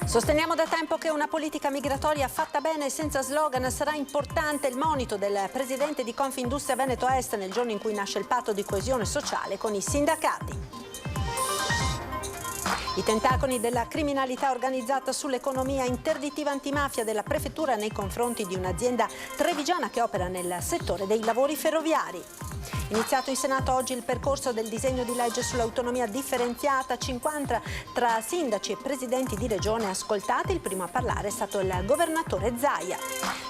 Sosteniamo da tempo che una politica migratoria fatta bene e senza slogan sarà importante. Il monito del presidente di Confindustria Veneto Est nel giorno in cui nasce il patto di coesione sociale con i sindacati. I tentacoli della criminalità organizzata sull'economia, interdittiva antimafia della prefettura nei confronti di un'azienda trevigiana che opera nel settore dei lavori ferroviari. Iniziato in Senato oggi il percorso del disegno di legge sull'autonomia differenziata, 50 tra sindaci e presidenti di regione ascoltati. Il primo a parlare è stato il governatore Zaia.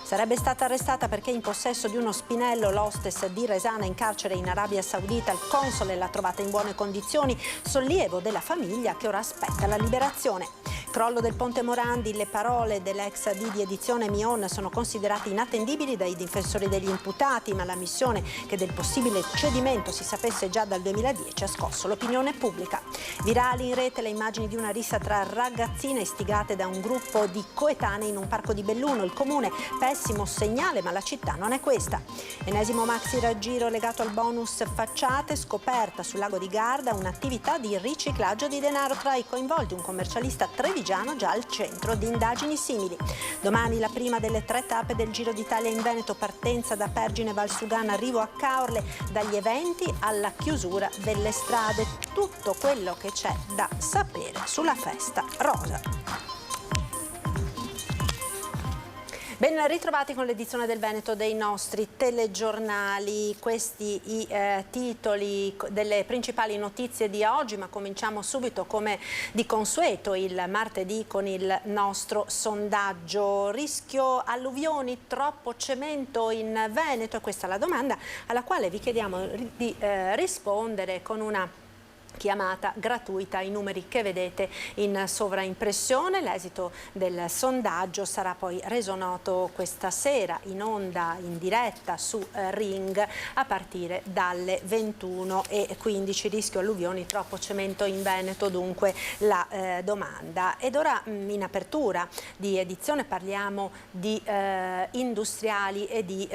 Sarebbe stata arrestata perché in possesso di uno spinello l'hostess di Resana in carcere in Arabia Saudita. Il console l'ha trovata in buone condizioni, sollievo della famiglia che ora aspetta la liberazione. Crollo del Ponte Morandi, le parole dell'ex AD di Edizione Mion sono considerate inattendibili dai difensori degli imputati, ma l'ammissione che del possibile cedimento si sapesse già dal 2010 ha scosso l'opinione pubblica. Virali in rete le immagini di una rissa tra ragazzine istigate da un gruppo di coetanei in un parco di Belluno. Il comune, pessimo segnale, ma la città non è questa. Ennesimo maxi raggiro legato al bonus facciate, scoperta sul lago di Garda un'attività di riciclaggio di denaro tra i coinvolti, un commercialista trevigiano già al centro di indagini simili. Domani la prima delle 3 tappe del Giro d'Italia in Veneto, partenza da Pergine Valsugana, arrivo a Caorle, dagli eventi alla chiusura delle strade. Tutto quello che c'è da sapere sulla festa rosa. Ben ritrovati con l'edizione del Veneto dei nostri telegiornali. Questi i titoli delle principali notizie di oggi, ma cominciamo subito come di consueto il martedì con il nostro sondaggio. Rischio alluvioni, troppo cemento in Veneto? Questa è la domanda alla quale vi chiediamo di rispondere con una chiamata gratuita ai numeri che vedete in sovraimpressione. L'esito del sondaggio sarà poi reso noto questa sera in onda in diretta su Ring a partire dalle 21:15. Rischio alluvioni, troppo cemento in Veneto, dunque la domanda. Ed ora in apertura di edizione parliamo di industriali e di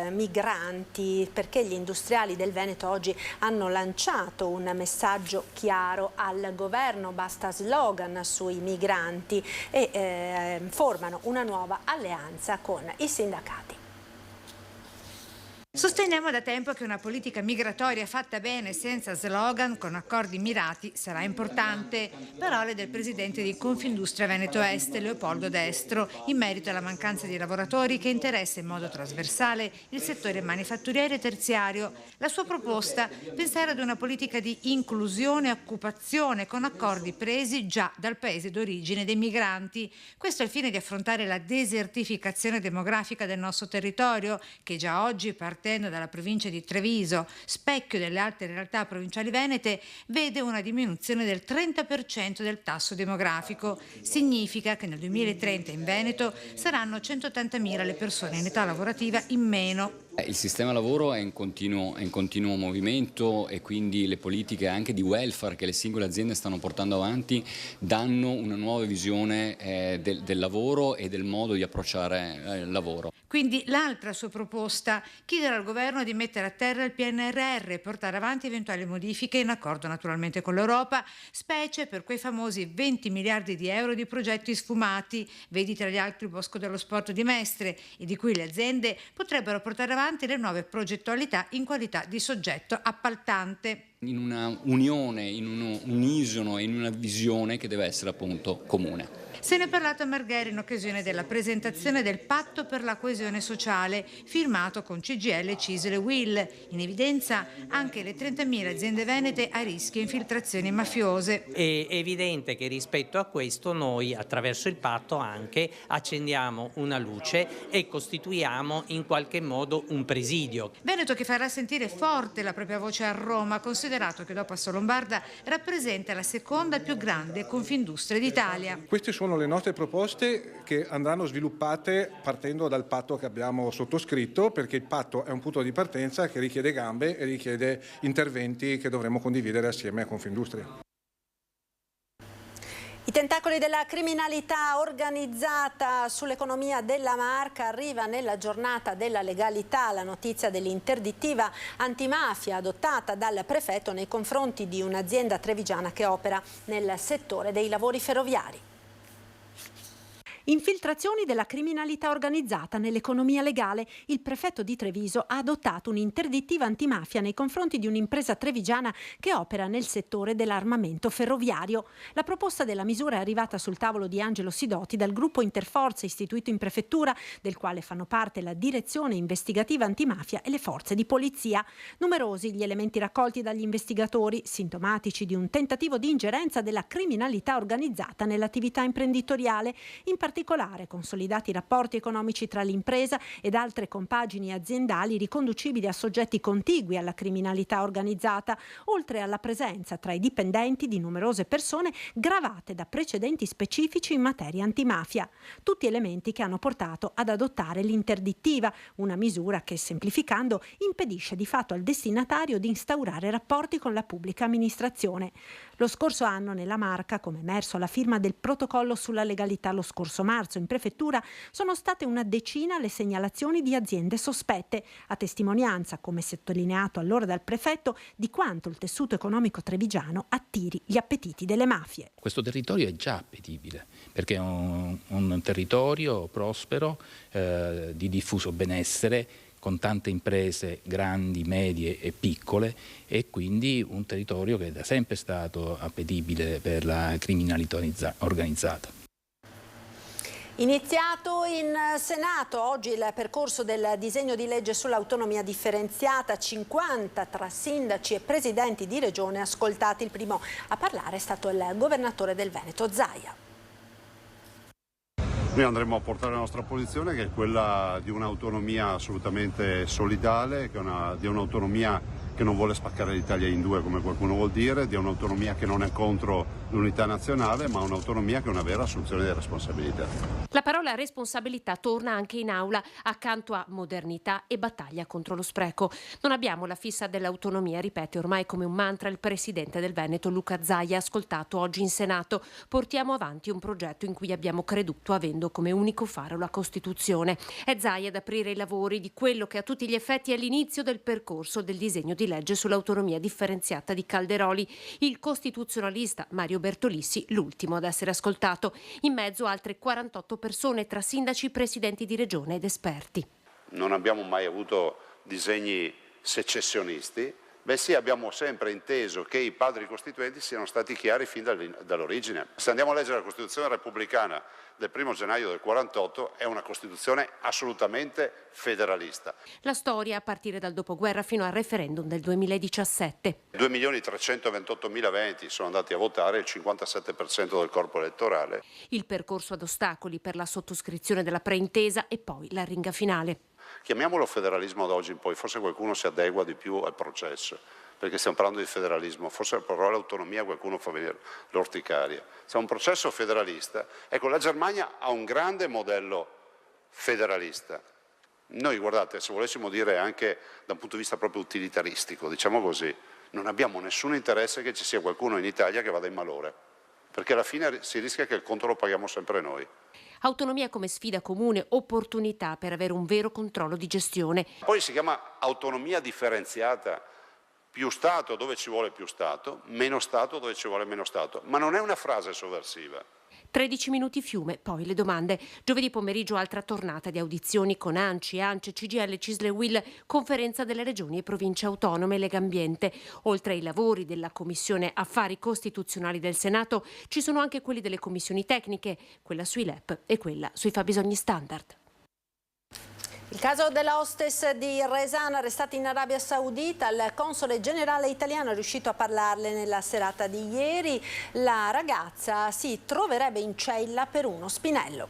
migranti, perché gli industriali del Veneto oggi hanno lanciato un messaggio chiaro al governo, basta slogan sui migranti, e formano una nuova alleanza con i sindacati. Sosteniamo da tempo che una politica migratoria fatta bene, senza slogan, con accordi mirati, sarà importante. Parole del presidente di Confindustria Veneto Est, Leopoldo Destro, in merito alla mancanza di lavoratori che interessa in modo trasversale il settore manifatturiero e terziario. La sua proposta: pensare ad una politica di inclusione e occupazione con accordi presi già dal paese d'origine dei migranti. Questo al fine di affrontare la desertificazione demografica del nostro territorio, che già oggi partendo dalla provincia di Treviso, specchio delle altre realtà provinciali venete, vede una diminuzione del 30% del tasso demografico. Significa che nel 2030 in Veneto saranno 180.000 le persone in età lavorativa in meno. Il sistema lavoro è in continuo movimento, e quindi le politiche anche di welfare che le singole aziende stanno portando avanti danno una nuova visione del lavoro e del modo di approcciare il lavoro. Quindi l'altra sua proposta: chiedere al governo di mettere a terra il PNRR e portare avanti eventuali modifiche in accordo naturalmente con l'Europa, specie per quei famosi 20 miliardi di euro di progetti sfumati, vedi tra gli altri il Bosco dello Sport di Mestre, e di cui le aziende potrebbero portare avanti le nuove progettualità in qualità di soggetto appaltante. In una unione, in un unisono e in una visione che deve essere appunto comune. Se ne è parlato a Marghera in occasione della presentazione del patto per la coesione sociale firmato con CGIL, CISL e UIL. In evidenza anche le 30.000 aziende venete a rischio infiltrazioni mafiose. È evidente che rispetto a questo noi attraverso il patto anche accendiamo una luce e costituiamo in qualche modo un presidio. Veneto che farà sentire forte la propria voce a Roma, considerato che dopo Assolombarda rappresenta la seconda più grande Confindustria d'Italia. Queste sono le nostre proposte che andranno sviluppate partendo dal patto che abbiamo sottoscritto, perché il patto è un punto di partenza che richiede gambe e richiede interventi che dovremo condividere assieme a Confindustria. I tentacoli della criminalità organizzata sull'economia della Marca. Arriva nella giornata della legalità la notizia dell'interdittiva antimafia adottata dal prefetto nei confronti di un'azienda trevigiana che opera nel settore dei lavori ferroviari. Infiltrazioni della criminalità organizzata nell'economia legale. Il prefetto di Treviso ha adottato un'interdittiva antimafia nei confronti di un'impresa trevigiana che opera nel settore dell'armamento ferroviario. La proposta della misura è arrivata sul tavolo di Angelo Sidoti dal gruppo Interforze istituito in prefettura, del quale fanno parte la direzione investigativa antimafia e le forze di polizia. Numerosi gli elementi raccolti dagli investigatori, sintomatici di un tentativo di ingerenza della criminalità organizzata nell'attività imprenditoriale, in particolare consolidati rapporti economici tra l'impresa ed altre compagini aziendali riconducibili a soggetti contigui alla criminalità organizzata, oltre alla presenza tra i dipendenti di numerose persone gravate da precedenti specifici in materia antimafia. Tutti elementi che hanno portato ad adottare l'interdittiva, una misura che, semplificando, impedisce di fatto al destinatario di instaurare rapporti con la pubblica amministrazione. Lo scorso anno nella Marca, come emerso alla firma del protocollo sulla legalità lo scorso marzo in prefettura, sono state una decina le segnalazioni di aziende sospette, a testimonianza, come sottolineato allora dal prefetto, di quanto il tessuto economico trevigiano attiri gli appetiti delle mafie. Questo territorio è già appetibile perché è un territorio prospero, di diffuso benessere, con tante imprese grandi, medie e piccole, e quindi un territorio che è da sempre stato appetibile per la criminalità organizzata. Iniziato in Senato oggi il percorso del disegno di legge sull'autonomia differenziata, 50 tra sindaci e presidenti di regione ascoltati. Il primo a parlare è stato il governatore del Veneto, Zaia. Noi andremo a portare la nostra posizione, che è quella di un'autonomia assolutamente solidale, di un'autonomia che non vuole spaccare l'Italia in due come qualcuno vuol dire, di un'autonomia che non è contro l'unità nazionale, ma un'autonomia che è una vera assunzione di responsabilità. La parola responsabilità torna anche in aula, accanto a modernità e battaglia contro lo spreco. Non abbiamo la fissa dell'autonomia, ripete ormai come un mantra il presidente del Veneto, Luca Zaia, ascoltato oggi in Senato. Portiamo avanti un progetto in cui abbiamo creduto, avendo come unico faro la Costituzione. È Zaia ad aprire i lavori di quello che a tutti gli effetti è l'inizio del percorso del disegno di legge sull'autonomia differenziata di Calderoli. Il costituzionalista Mario Bertolissi, l'ultimo ad essere ascoltato. In mezzo altre 48 persone tra sindaci, presidenti di regione ed esperti. Non abbiamo mai avuto disegni secessionisti. Beh sì, abbiamo sempre inteso che i padri costituenti siano stati chiari fin dall'origine. Se andiamo a leggere la Costituzione repubblicana del 1 gennaio del 48, è una Costituzione assolutamente federalista. La storia a partire dal dopoguerra fino al referendum del 2017. 2.328.000 veneti sono andati a votare, il 57% del corpo elettorale. Il percorso ad ostacoli per la sottoscrizione della preintesa e poi la ringa finale. Chiamiamolo federalismo da oggi in poi, forse qualcuno si adegua di più al processo, perché stiamo parlando di federalismo, forse la parola autonomia qualcuno fa venire l'orticaria. C'è un processo federalista. Ecco, la Germania ha un grande modello federalista. Noi, guardate, se volessimo dire anche da un punto di vista proprio utilitaristico, diciamo così, non abbiamo nessun interesse che ci sia qualcuno in Italia che vada in malore, perché alla fine si rischia che il conto lo paghiamo sempre noi. Autonomia come sfida comune, opportunità per avere un vero controllo di gestione. Poi si chiama autonomia differenziata, più Stato dove ci vuole più Stato, meno Stato dove ci vuole meno Stato, ma non è una frase sovversiva. 13 minuti fiume, poi le domande. Giovedì pomeriggio altra tornata di audizioni con ANCI, ANCE, CGIL, CISL e UIL, Conferenza delle Regioni e Province Autonome e Legambiente. Oltre ai lavori della Commissione Affari Costituzionali del Senato, ci sono anche quelli delle commissioni tecniche, quella sui LEP e quella sui fabbisogni standard. Il caso della hostess di Raisana arrestata in Arabia Saudita, il console generale italiano è riuscito a parlarle nella serata di ieri. La ragazza si troverebbe in cella per uno spinello.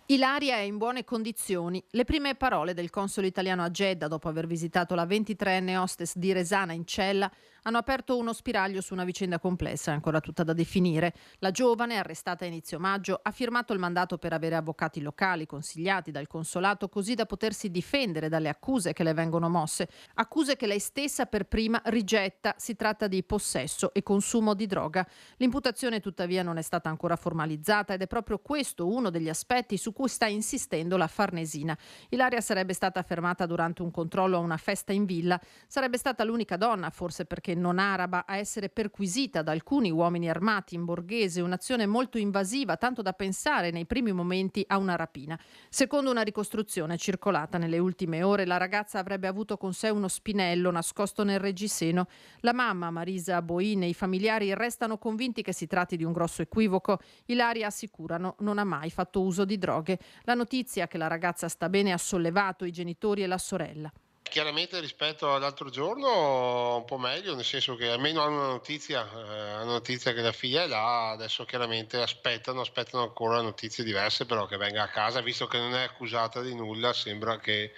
Ilaria è in buone condizioni. Le prime parole del console italiano a Jeddah, dopo aver visitato la 23enne hostess di Raisana in cella, hanno aperto uno spiraglio su una vicenda complessa, ancora tutta da definire. La giovane, arrestata a inizio maggio, ha firmato il mandato per avere avvocati locali consigliati dal consolato così da potersi difendere dalle accuse che le vengono mosse. Accuse che lei stessa per prima rigetta. Si tratta di possesso e consumo di droga. L'imputazione tuttavia non è stata ancora formalizzata ed è proprio questo uno degli aspetti su cui sta insistendo la Farnesina. Ilaria sarebbe stata fermata durante un controllo a una festa in villa. Sarebbe stata l'unica donna, forse perché non araba a essere perquisita da alcuni uomini armati in borghese, un'azione molto invasiva, tanto da pensare nei primi momenti a una rapina. Secondo una ricostruzione circolata nelle ultime ore, la ragazza avrebbe avuto con sé uno spinello nascosto nel reggiseno. La mamma, Marisa Boin, e i familiari restano convinti che si tratti di un grosso equivoco. Ilaria, assicurano, non ha mai fatto uso di droghe. La notizia che la ragazza sta bene ha sollevato i genitori e la sorella. Chiaramente rispetto all'altro giorno un po' meglio, nel senso che almeno hanno una notizia che la figlia è là. Adesso chiaramente aspettano ancora notizie diverse, però che venga a casa, visto che non è accusata di nulla. Sembra che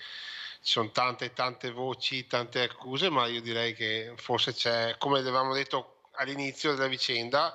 ci sono tante voci, tante accuse, ma io direi che forse c'è, come avevamo detto all'inizio della vicenda,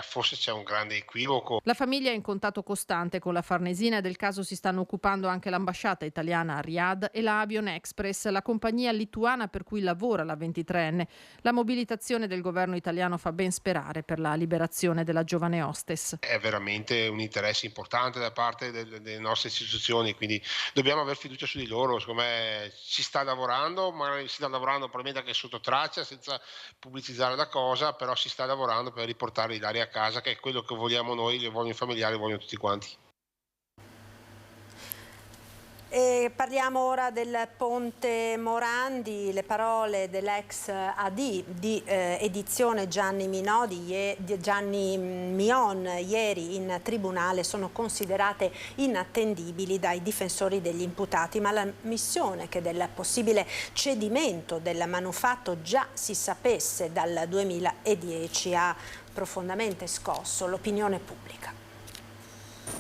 forse c'è un grande equivoco. La famiglia è in contatto costante con la Farnesina e del caso si stanno occupando anche l'ambasciata italiana a Riyadh e la Avion Express, la compagnia lituana per cui lavora la 23enne. La mobilitazione del governo italiano fa ben sperare per la liberazione della giovane hostess. È veramente un interesse importante da parte delle nostre istituzioni, quindi dobbiamo aver fiducia su di loro. Secondo me si sta lavorando, magari si sta lavorando probabilmente anche sotto traccia, senza pubblicizzare la cosa, però si sta lavorando per riportare Ilaria a casa, che è quello che vogliamo noi, lo vogliono i familiari, lo vogliono tutti quanti. E parliamo ora del Ponte Morandi, le parole dell'ex AD di Edizione Gianni Mion ieri in tribunale sono considerate inattendibili dai difensori degli imputati, ma la missione che del possibile cedimento del manufatto già si sapesse dal 2010 ha profondamente scosso l'opinione pubblica.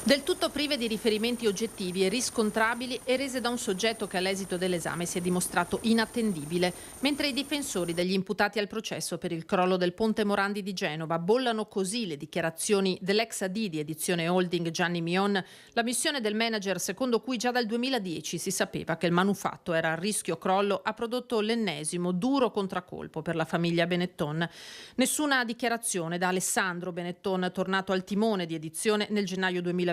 Del tutto prive di riferimenti oggettivi e riscontrabili e rese da un soggetto che all'esito dell'esame si è dimostrato inattendibile, mentre i difensori degli imputati al processo per il crollo del Ponte Morandi di Genova bollano così le dichiarazioni dell'ex AD di Edizione Holding Gianni Mion, la missione del manager secondo cui già dal 2010 si sapeva che il manufatto era a rischio crollo ha prodotto l'ennesimo duro contraccolpo per la famiglia Benetton. Nessuna dichiarazione da Alessandro Benetton, tornato al timone di Edizione nel gennaio 2022.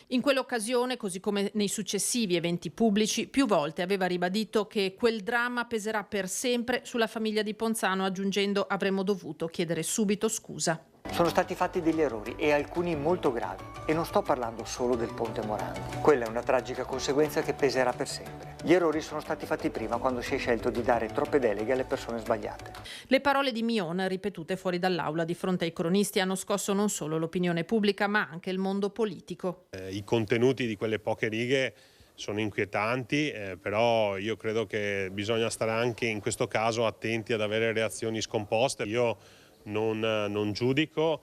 In quell'occasione, così come nei successivi eventi pubblici, più volte aveva ribadito che quel dramma peserà per sempre sulla famiglia di Ponzano, aggiungendo: avremmo dovuto chiedere subito scusa. Sono stati fatti degli errori e alcuni molto gravi, e non sto parlando solo del Ponte Morandi. Quella è una tragica conseguenza che peserà per sempre. Gli errori sono stati fatti prima, quando si è scelto di dare troppe deleghe alle persone sbagliate. Le parole di Mion, ripetute fuori dall'aula di fronte ai cronisti, hanno scosso non solo l'opinione pubblica ma anche il mondo politico. I contenuti di quelle poche righe sono inquietanti, però io credo che bisogna stare anche in questo caso attenti ad avere reazioni scomposte. Io non giudico,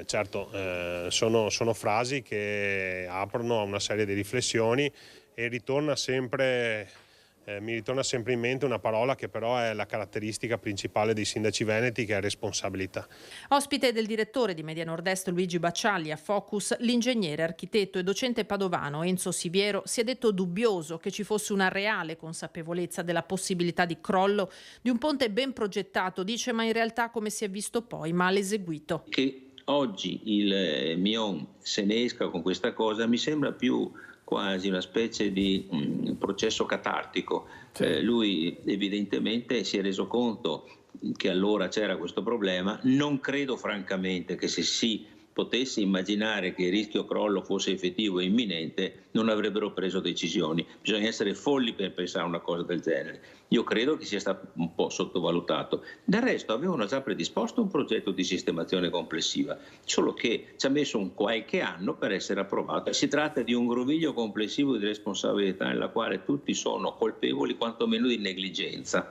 certo sono frasi che aprono a una serie di riflessioni e mi ritorna sempre in mente una parola che però è la caratteristica principale dei sindaci veneti, che è responsabilità. Ospite del direttore di Media Nord-Est Luigi Baccialli, a Focus l'ingegnere, architetto e docente padovano Enzo Siviero si è detto dubbioso che ci fosse una reale consapevolezza della possibilità di crollo di un ponte ben progettato, dice, ma in realtà, come si è visto poi, mal eseguito. Che oggi il Mion se ne esca con questa cosa mi sembra più quasi una specie di processo catartico. Lui evidentemente si è reso conto che allora c'era questo problema. Non credo francamente che se si potesse immaginare che il rischio crollo fosse effettivo e imminente non avrebbero preso decisioni. Bisogna essere folli per pensare a una cosa del genere. Io credo che sia stato un po' sottovalutato. Del resto avevano già predisposto un progetto di sistemazione complessiva, solo che ci ha messo un qualche anno per essere approvato. Si tratta di un groviglio complessivo di responsabilità nella quale tutti sono colpevoli quantomeno di negligenza.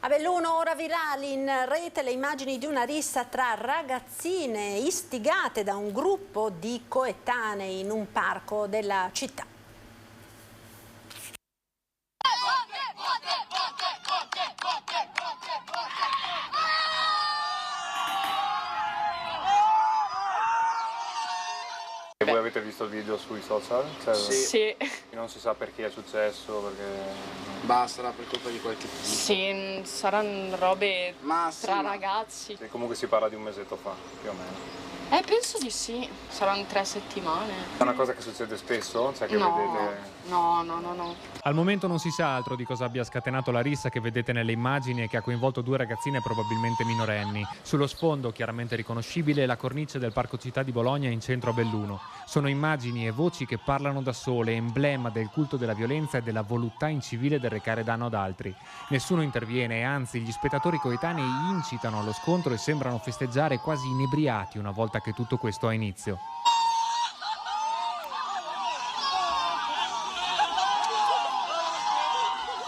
A Belluno ora virali in rete le immagini di una rissa tra ragazzine istigate da un gruppo di coetanei in un parco della città. Voi avete visto il video sui social? Cioè, sì. Non si sa perché è successo, perché... Basta, per colpa di qualche... Sì, saranno robe tra ragazzi. Sì, comunque si parla di un mesetto fa, più o meno. Penso di sì, saranno 3 settimane. È una cosa che succede spesso? Cioè che vedete... No. Al momento non si sa altro di cosa abbia scatenato la rissa che vedete nelle immagini e che ha coinvolto 2 ragazzine probabilmente minorenni. Sullo sfondo, chiaramente riconoscibile, la cornice del Parco Città di Bologna in centro a Belluno. Sono immagini e voci che parlano da sole, emblema del culto della violenza e della voluttà incivile del recare danno ad altri. Nessuno interviene e anzi gli spettatori coetanei incitano allo scontro e sembrano festeggiare quasi inebriati una volta che tutto questo ha inizio.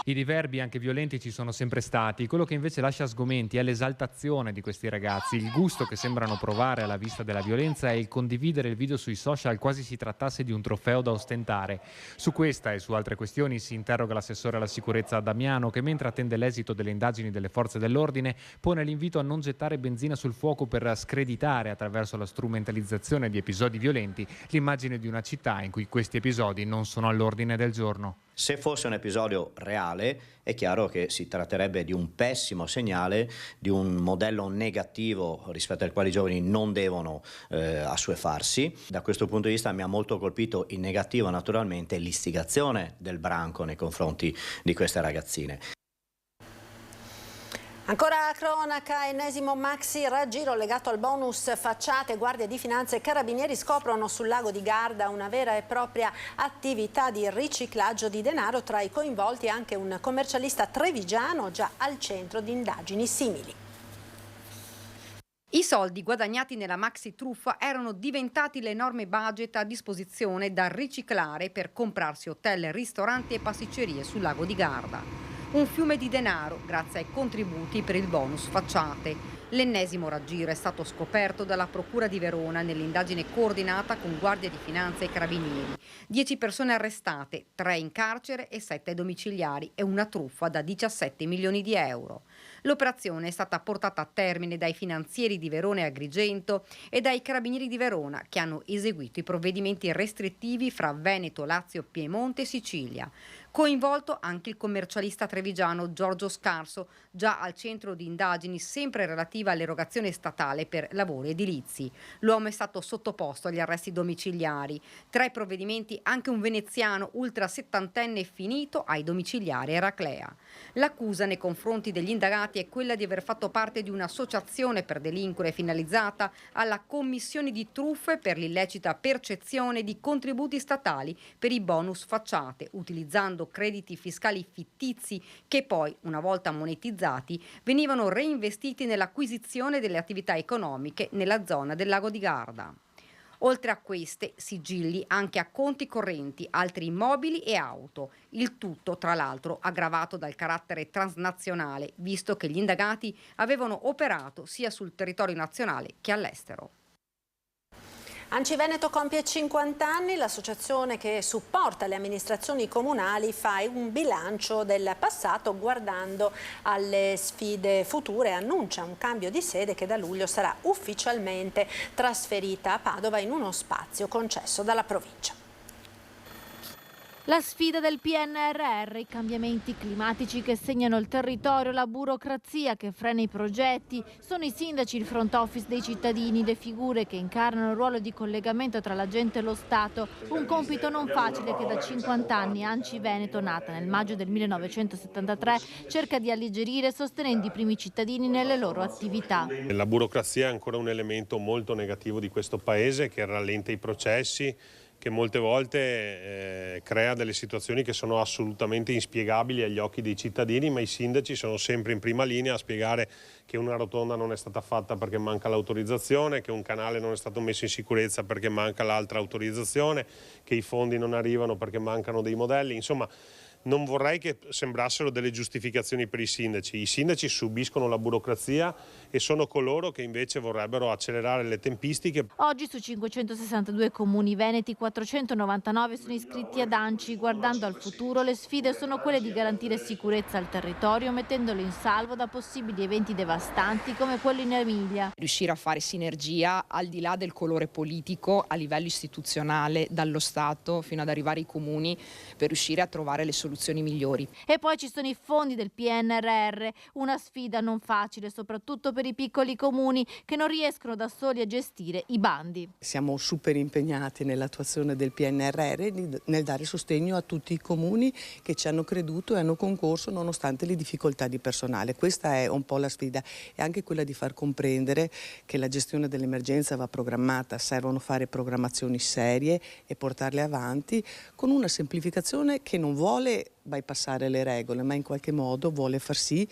I diverbi, anche violenti, ci sono sempre stati. Quello che invece lascia sgomenti è l'esaltazione di questi ragazzi, il gusto che sembrano provare alla vista della violenza e il condividere il video sui social quasi si trattasse di un trofeo da ostentare. Su questa e su altre questioni si interroga l'assessore alla sicurezza Damiano, che mentre attende l'esito delle indagini delle forze dell'ordine pone l'invito a non gettare benzina sul fuoco per screditare, attraverso la strumentalizzazione di episodi violenti, l'immagine di una città in cui questi episodi non sono all'ordine del giorno. Se fosse un episodio reale, è chiaro che si tratterebbe di un pessimo segnale, di un modello negativo rispetto al quale i giovani non devono assuefarsi. Da questo punto di vista mi ha molto colpito in negativo naturalmente l'istigazione del branco nei confronti di queste ragazzine. Ancora cronaca, ennesimo maxi raggiro legato al bonus facciate. Guardia di Finanza e Carabinieri scoprono sul lago di Garda una vera e propria attività di riciclaggio di denaro, tra i coinvolti anche un commercialista trevigiano già al centro di indagini simili. I soldi guadagnati nella maxi truffa erano diventati l'enorme budget a disposizione da riciclare per comprarsi hotel, ristoranti e pasticcerie sul lago di Garda. Un fiume di denaro grazie ai contributi per il bonus facciate. L'ennesimo raggiro è stato scoperto dalla Procura di Verona nell'indagine coordinata con Guardia di Finanza e Carabinieri. 10 persone arrestate, 3 in carcere e 7 domiciliari e una truffa da 17 milioni di euro. L'operazione è stata portata a termine dai finanzieri di Verona e Agrigento e dai Carabinieri di Verona, che hanno eseguito i provvedimenti restrittivi fra Veneto, Lazio, Piemonte e Sicilia. Coinvolto anche il commercialista trevigiano Giorgio Scarso, già al centro di indagini sempre relativa all'erogazione statale per lavori edilizi. L'uomo è stato sottoposto agli arresti domiciliari. Tra i provvedimenti anche un veneziano ultra settantenne finito ai domiciliari Eraclea. L'accusa nei confronti degli indagati è quella di aver fatto parte di un'associazione per delinquere finalizzata alla commissione di truffe per l'illecita percezione di contributi statali per i bonus facciate, utilizzando crediti fiscali fittizi che poi, una volta monetizzati, venivano reinvestiti nell'acquisizione delle attività economiche nella zona del lago di Garda. Oltre a queste, sigilli anche a conti correnti, altri immobili e auto. Il tutto, tra l'altro, aggravato dal carattere transnazionale, visto che gli indagati avevano operato sia sul territorio nazionale che all'estero. ANCI Veneto compie 50 anni, l'associazione che supporta le amministrazioni comunali fa un bilancio del passato guardando alle sfide future e annuncia un cambio di sede che da luglio sarà ufficialmente trasferita a Padova in uno spazio concesso dalla provincia. La sfida del PNRR, i cambiamenti climatici che segnano il territorio, la burocrazia che frena i progetti, sono i sindaci, il front office dei cittadini, le figure che incarnano il ruolo di collegamento tra la gente e lo Stato, un compito non facile che da 50 anni ANCI Veneto, nata nel maggio del 1973, cerca di alleggerire sostenendo i primi cittadini nelle loro attività. La burocrazia è ancora un elemento molto negativo di questo paese che rallenta i processi, che molte volte crea delle situazioni che sono assolutamente inspiegabili agli occhi dei cittadini, ma i sindaci sono sempre in prima linea a spiegare che una rotonda non è stata fatta perché manca l'autorizzazione, che un canale non è stato messo in sicurezza perché manca l'altra autorizzazione, che i fondi non arrivano perché mancano dei modelli, insomma. Non vorrei che sembrassero delle giustificazioni per i sindaci subiscono la burocrazia e sono coloro che invece vorrebbero accelerare le tempistiche. Oggi su 562 comuni veneti 499 sono iscritti ad ANCI. Guardando al futuro, le sfide sono quelle di garantire sicurezza al territorio mettendolo in salvo da possibili eventi devastanti come quello in Emilia. Riuscire a fare sinergia al di là del colore politico a livello istituzionale, dallo Stato fino ad arrivare ai comuni, per riuscire a trovare le soluzioni soluzioni migliori. E poi ci sono i fondi del PNRR, una sfida non facile, soprattutto per i piccoli comuni che non riescono da soli a gestire i bandi. Siamo super impegnati nell'attuazione del PNRR, nel dare sostegno a tutti i comuni che ci hanno creduto e hanno concorso nonostante le difficoltà di personale. Questa è un po' la sfida e anche quella di far comprendere che la gestione dell'emergenza va programmata, servono fare programmazioni serie e portarle avanti con una semplificazione che non vuole bypassare le regole, ma in qualche modo vuole far sì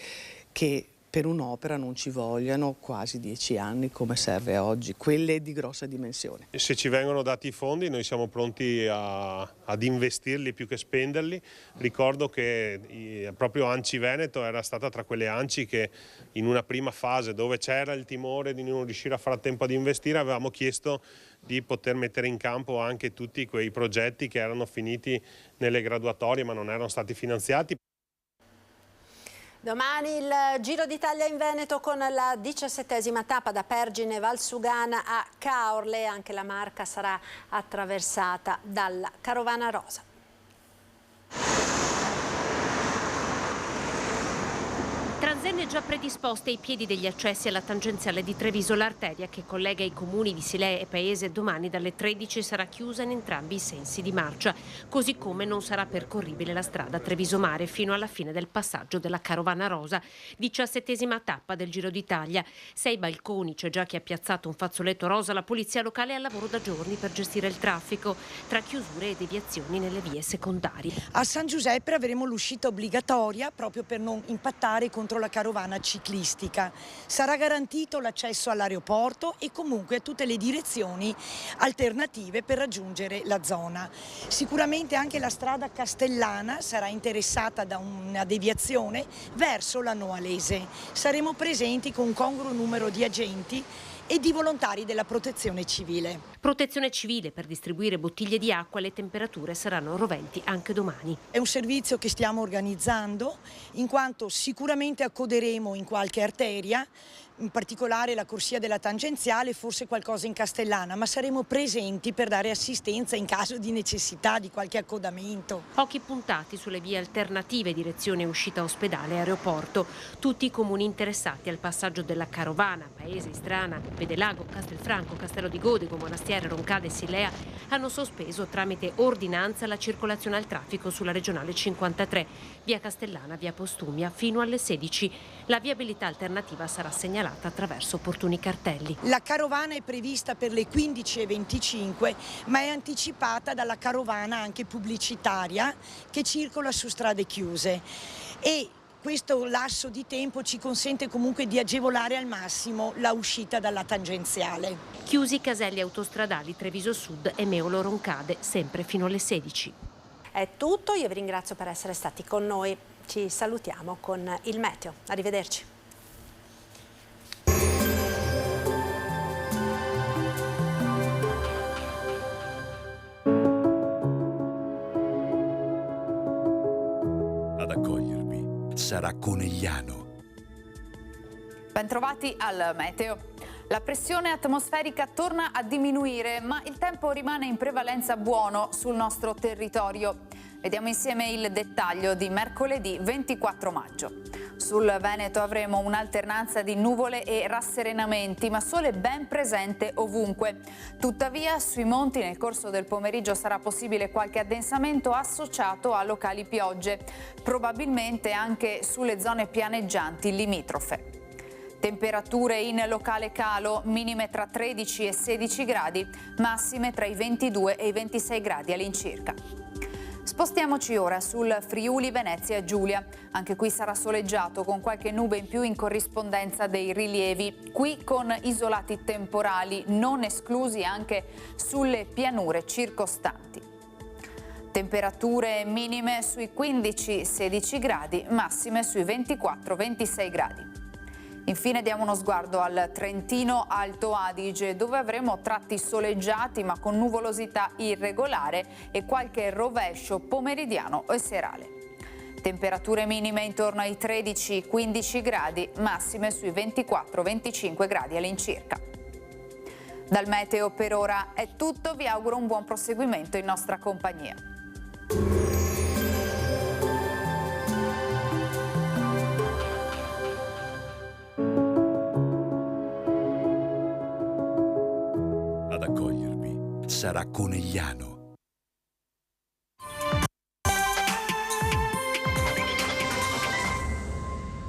che per un'opera non ci vogliano quasi 10 anni come serve oggi, quelle di grossa dimensione. Se ci vengono dati i fondi noi siamo pronti ad investirli più che spenderli. Ricordo che proprio ANCI Veneto era stata tra quelle ANCI che in una prima fase dove c'era il timore di non riuscire a fare a tempo ad investire avevamo chiesto di poter mettere in campo anche tutti quei progetti che erano finiti nelle graduatorie ma non erano stati finanziati. Domani il Giro d'Italia in Veneto con la 17ª tappa da Pergine Valsugana a Caorle. Anche la Marca sarà attraversata dalla Carovana Rosa. Transenne già predisposte ai piedi degli accessi alla tangenziale di Treviso. L'arteria che collega i comuni di Silea e Paese domani dalle 13 sarà chiusa in entrambi i sensi di marcia, così come non sarà percorribile la strada Treviso Mare fino alla fine del passaggio della Carovana Rosa. 17ª tappa del Giro d'Italia. 6 balconi, c'è già chi ha piazzato un fazzoletto rosa. La polizia locale è al lavoro da giorni per gestire il traffico, tra chiusure e deviazioni nelle vie secondarie. A San Giuseppe avremo l'uscita obbligatoria proprio per non impattare contro la carovana ciclistica. Sarà garantito l'accesso all'aeroporto e comunque a tutte le direzioni alternative per raggiungere la zona. Sicuramente anche la strada castellana sarà interessata da una deviazione verso la Noalese. Saremo presenti con un congruo numero di agenti e di volontari della Protezione Civile. Protezione Civile per distribuire bottiglie di acqua. Le temperature saranno roventi anche domani. È un servizio che stiamo organizzando in quanto sicuramente accoderemo in qualche arteria, in particolare la corsia della tangenziale, forse qualcosa in Castellana, ma saremo presenti per dare assistenza in caso di necessità di qualche accodamento. Occhi puntati sulle vie alternative direzione uscita ospedale e aeroporto. Tutti i comuni interessati al passaggio della Carovana, Paese, Istrana, Vedelago, Castelfranco, Castello di Godego, Monastiere, Roncade e Silea hanno sospeso tramite ordinanza la circolazione al traffico sulla regionale 53, via Castellana, via Postumia fino alle 16. La viabilità alternativa sarà segnalata attraverso opportuni cartelli. La carovana è prevista per le 15:25, ma è anticipata dalla carovana anche pubblicitaria che circola su strade chiuse e questo lasso di tempo ci consente comunque di agevolare al massimo la uscita dalla tangenziale. Chiusi i caselli autostradali Treviso Sud e Meolo Roncade, sempre fino alle 16. È tutto, io vi ringrazio per essere stati con noi. Ci salutiamo con il meteo. Arrivederci. Ad accogliervi sarà Conegliano. Bentrovati al meteo. La pressione atmosferica torna a diminuire, ma il tempo rimane in prevalenza buono sul nostro territorio. Vediamo insieme il dettaglio di mercoledì 24 maggio. Sul Veneto avremo un'alternanza di nuvole e rasserenamenti, ma sole ben presente ovunque. Tuttavia, sui monti nel corso del pomeriggio sarà possibile qualche addensamento associato a locali piogge, probabilmente anche sulle zone pianeggianti limitrofe. Temperature in locale calo, minime tra 13 e 16 gradi, massime tra i 22 e i 26 gradi all'incirca. Spostiamoci ora sul Friuli Venezia Giulia. Anche qui sarà soleggiato con qualche nube in più in corrispondenza dei rilievi, qui con isolati temporali non esclusi anche sulle pianure circostanti. Temperature minime sui 15-16 gradi, massime sui 24-26 gradi. Infine diamo uno sguardo al Trentino Alto Adige, dove avremo tratti soleggiati ma con nuvolosità irregolare e qualche rovescio pomeridiano e serale. Temperature minime intorno ai 13-15 gradi, massime sui 24-25 gradi all'incirca. Dal meteo per ora è tutto, vi auguro un buon proseguimento in nostra compagnia. sarà Conegliano.